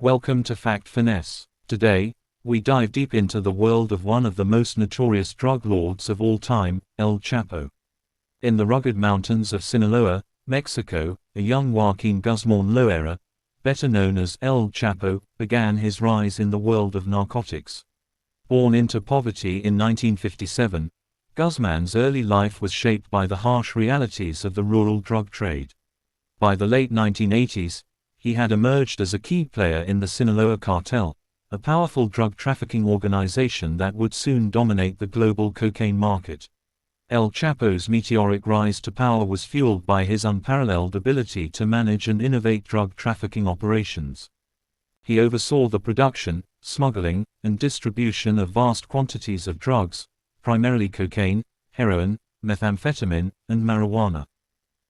Welcome to Fact Finesse. Today, we dive deep into the world of one of the most notorious drug lords of all time, El Chapo. In the rugged mountains of Sinaloa, Mexico, a young Joaquín Guzmán Loera, better known as El Chapo, began his rise in the world of narcotics. Born into poverty in 1957, Guzmán's early life was shaped by the harsh realities of the rural drug trade. By the late 1980s, he had emerged as a key player in the Sinaloa cartel, a powerful drug trafficking organization that would soon dominate the global cocaine market. El Chapo's meteoric rise to power was fueled by his unparalleled ability to manage and innovate drug trafficking operations. He oversaw the production, smuggling, and distribution of vast quantities of drugs, primarily cocaine, heroin, methamphetamine, and marijuana.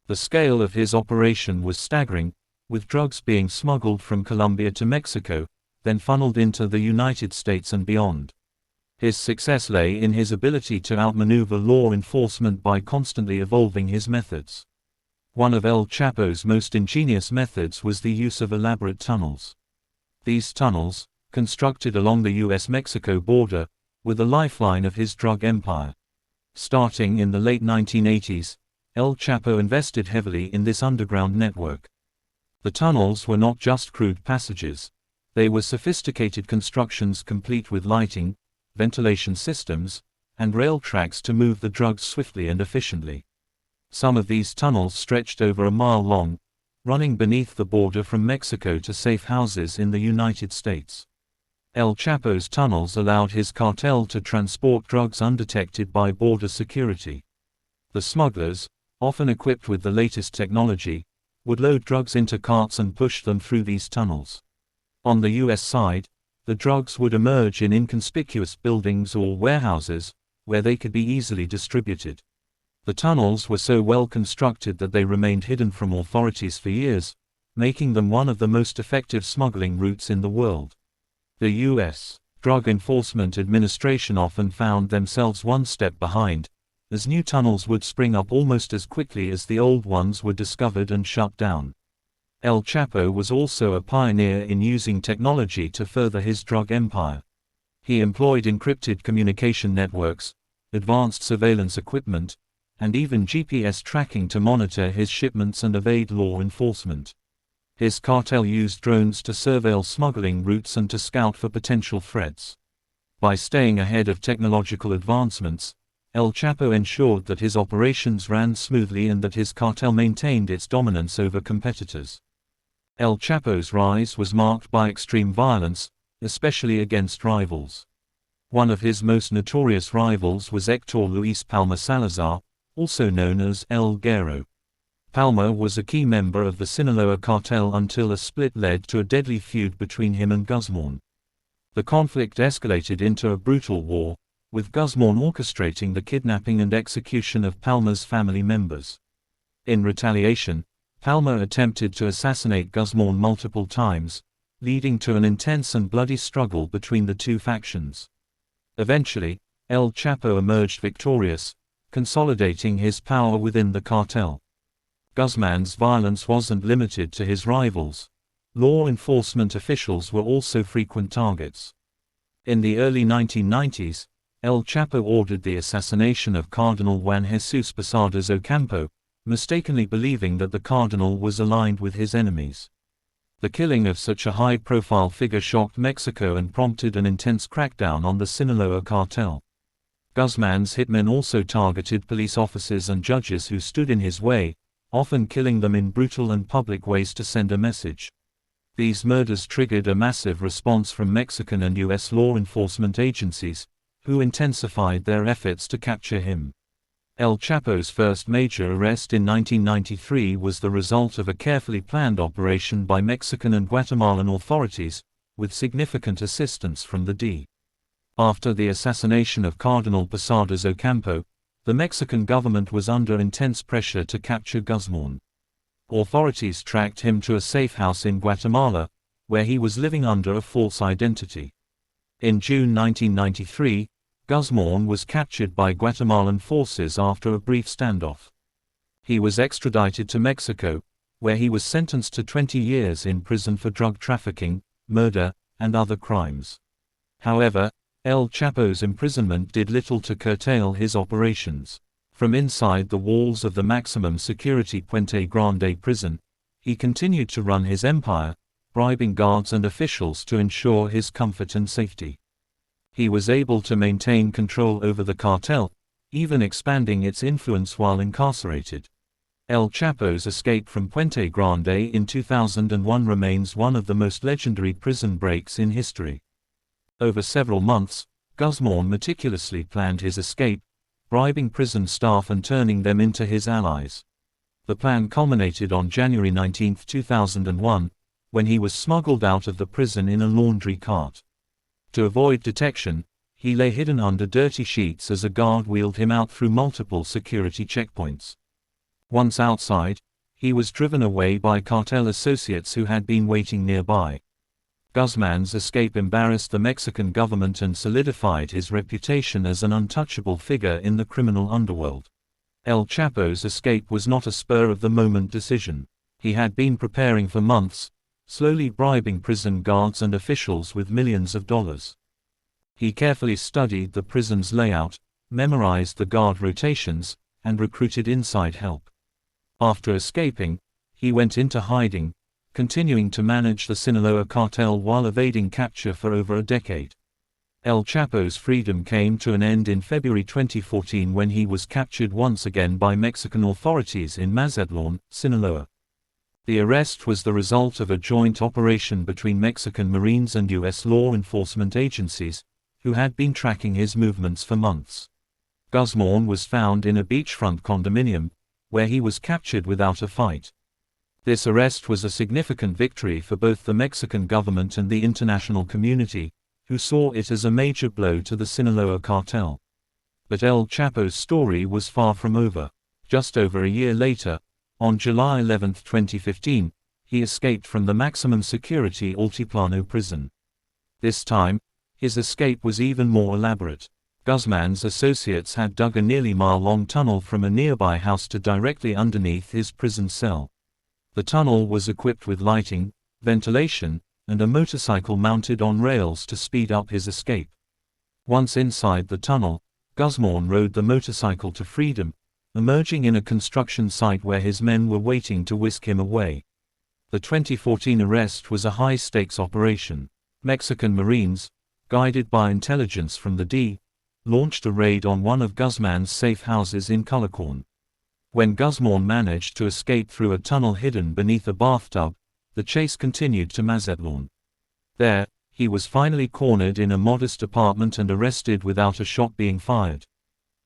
The scale of his operation was staggering, with drugs being smuggled from Colombia to Mexico, then funneled into the United States and beyond. His success lay in his ability to outmaneuver law enforcement by constantly evolving his methods. One of El Chapo's most ingenious methods was the use of elaborate tunnels. These tunnels, constructed along the US-Mexico border, were the lifeline of his drug empire. Starting in the late 1980s, El Chapo invested heavily in this underground network. The tunnels were not just crude passages. They were sophisticated constructions complete with lighting, ventilation systems, and rail tracks to move the drugs swiftly and efficiently. Some of these tunnels stretched over a mile long, running beneath the border from Mexico to safe houses in the United States. El Chapo's tunnels allowed his cartel to transport drugs undetected by border security. The smugglers, often equipped with the latest technology, would load drugs into carts and push them through these tunnels. On the US side, the drugs would emerge in inconspicuous buildings or warehouses, where they could be easily distributed. The tunnels were so well constructed that they remained hidden from authorities for years, making them one of the most effective smuggling routes in the world. The U.S. Drug Enforcement Administration often found themselves one step behind, as new tunnels would spring up almost as quickly as the old ones were discovered and shut down. El Chapo was also a pioneer in using technology to further his drug empire. He employed encrypted communication networks, advanced surveillance equipment, and even GPS tracking to monitor his shipments and evade law enforcement. His cartel used drones to surveil smuggling routes and to scout for potential threats. By staying ahead of technological advancements, El Chapo ensured that his operations ran smoothly and that his cartel maintained its dominance over competitors. El Chapo's rise was marked by extreme violence, especially against rivals. One of his most notorious rivals was Héctor Luis Palma Salazar, also known as El Guero. Palma was a key member of the Sinaloa cartel until a split led to a deadly feud between him and Guzmán. The conflict escalated into a brutal war, with Guzmán orchestrating the kidnapping and execution of Palma's family members. In retaliation, Palma attempted to assassinate Guzmán multiple times, leading to an intense and bloody struggle between the two factions. Eventually, El Chapo emerged victorious, consolidating his power within the cartel. Guzmán's violence wasn't limited to his rivals. Law enforcement officials were also frequent targets. In the early 1990s, El Chapo ordered the assassination of Cardinal Juan Jesus Posadas Ocampo, mistakenly believing that the cardinal was aligned with his enemies. The killing of such a high-profile figure shocked Mexico and prompted an intense crackdown on the Sinaloa cartel. Guzmán's hitmen also targeted police officers and judges who stood in his way, often killing them in brutal and public ways to send a message. These murders triggered a massive response from Mexican and U.S. law enforcement agencies, who intensified their efforts to capture him. El Chapo's first major arrest in 1993 was the result of a carefully planned operation by Mexican and Guatemalan authorities, with significant assistance from the D. After the assassination of Cardinal Posadas Ocampo, the Mexican government was under intense pressure to capture Guzmán. Authorities tracked him to a safe house in Guatemala, where he was living under a false identity. In June 1993, Guzmán was captured by Guatemalan forces after a brief standoff. He was extradited to Mexico, where he was sentenced to 20 years in prison for drug trafficking, murder, and other crimes. However, El Chapo's imprisonment did little to curtail his operations. From inside the walls of the maximum security Puente Grande prison, he continued to run his empire, bribing guards and officials to ensure his comfort and safety. He was able to maintain control over the cartel, even expanding its influence while incarcerated. El Chapo's escape from Puente Grande in 2001 remains one of the most legendary prison breaks in history. Over several months, Guzmán meticulously planned his escape, bribing prison staff and turning them into his allies. The plan culminated on January 19, 2001, when he was smuggled out of the prison in a laundry cart. To avoid detection, he lay hidden under dirty sheets as a guard wheeled him out through multiple security checkpoints. Once outside, he was driven away by cartel associates who had been waiting nearby. Guzmán's escape embarrassed the Mexican government and solidified his reputation as an untouchable figure in the criminal underworld. El Chapo's escape was not a spur-of-the-moment decision. He had been preparing for months, slowly bribing prison guards and officials with millions of dollars. He carefully studied the prison's layout, memorized the guard rotations, and recruited inside help. After escaping, he went into hiding, continuing to manage the Sinaloa cartel while evading capture for over a decade. El Chapo's freedom came to an end in February 2014 when he was captured once again by Mexican authorities in Mazatlan, Sinaloa. The arrest was the result of a joint operation between Mexican Marines and U.S. law enforcement agencies, who had been tracking his movements for months. Guzmán was found in a beachfront condominium, where he was captured without a fight. This arrest was a significant victory for both the Mexican government and the international community, who saw it as a major blow to the Sinaloa cartel. But El Chapo's story was far from over. Just over a year later, on July 11, 2015, he escaped from the maximum security Altiplano prison. This time, his escape was even more elaborate. Guzmán's associates had dug a nearly mile-long tunnel from a nearby house to directly underneath his prison cell. The tunnel was equipped with lighting, ventilation, and a motorcycle mounted on rails to speed up his escape. Once inside the tunnel, Guzmán rode the motorcycle to freedom, emerging in a construction site where his men were waiting to whisk him away. The 2014 arrest was a high-stakes operation. Mexican Marines, guided by intelligence from the D, launched a raid on one of Guzmán's safe houses in Culiacán. When Guzmán managed to escape through a tunnel hidden beneath a bathtub, the chase continued to Mazatlan. There, he was finally cornered in a modest apartment and arrested without a shot being fired.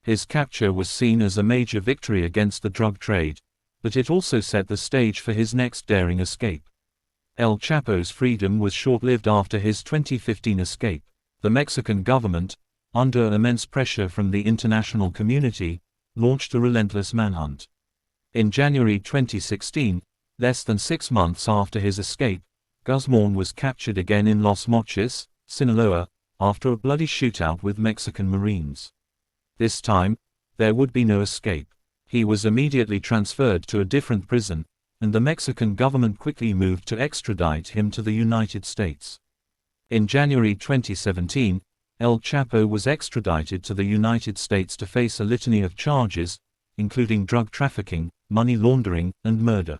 His capture was seen as a major victory against the drug trade, but it also set the stage for his next daring escape. El Chapo's freedom was short-lived after his 2015 escape. The Mexican government, under immense pressure from the international community, launched a relentless manhunt. In January 2016, less than 6 months after his escape, Guzmán was captured again in Los Mochis, Sinaloa, after a bloody shootout with Mexican Marines. This time, there would be no escape. He was immediately transferred to a different prison, and the Mexican government quickly moved to extradite him to the United States. In January 2017, El Chapo was extradited to the United States to face a litany of charges, including drug trafficking, money laundering, and murder.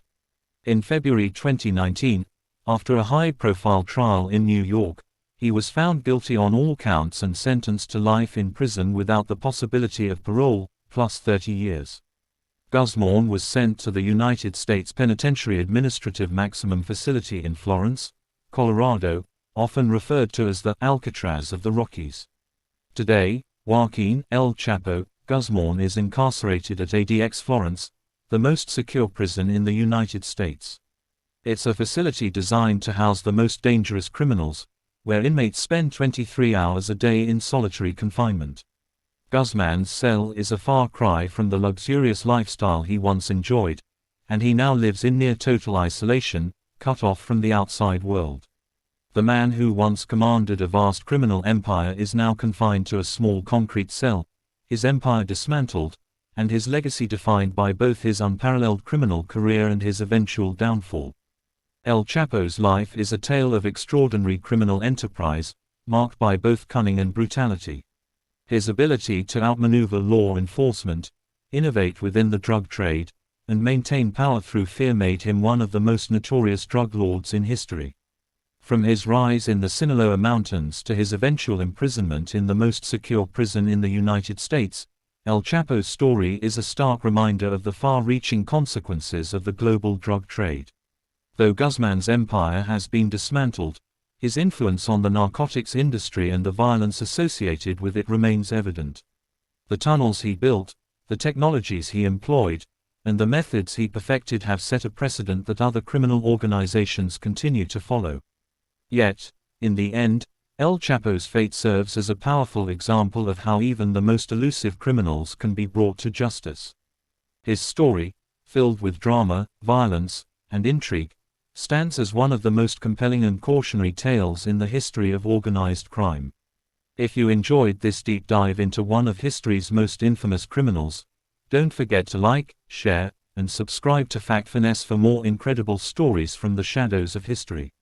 In February 2019, after a high-profile trial in New York, he was found guilty on all counts and sentenced to life in prison without the possibility of parole, plus 30 years. Guzmán was sent to the United States Penitentiary Administrative Maximum Facility in Florence, Colorado, often referred to as the Alcatraz of the Rockies. Today, Joaquín El Chapo Guzmán is incarcerated at ADX Florence, the most secure prison in the United States. It's a facility designed to house the most dangerous criminals, where inmates spend 23 hours a day in solitary confinement. Guzmán's cell is a far cry from the luxurious lifestyle he once enjoyed, and he now lives in near total isolation, cut off from the outside world. The man who once commanded a vast criminal empire is now confined to a small concrete cell, his empire dismantled, and his legacy defined by both his unparalleled criminal career and his eventual downfall. El Chapo's life is a tale of extraordinary criminal enterprise, marked by both cunning and brutality. His ability to outmaneuver law enforcement, innovate within the drug trade, and maintain power through fear made him one of the most notorious drug lords in history. From his rise in the Sinaloa Mountains to his eventual imprisonment in the most secure prison in the United States, El Chapo's story is a stark reminder of the far-reaching consequences of the global drug trade. Though Guzmán's empire has been dismantled, his influence on the narcotics industry and the violence associated with it remains evident. The tunnels he built, the technologies he employed, and the methods he perfected have set a precedent that other criminal organizations continue to follow. Yet, in the end, El Chapo's fate serves as a powerful example of how even the most elusive criminals can be brought to justice. His story, filled with drama, violence, and intrigue, stands as one of the most compelling and cautionary tales in the history of organized crime. If you enjoyed this deep dive into one of history's most infamous criminals, don't forget to like, share, and subscribe to Finesse for more incredible stories from the shadows of history.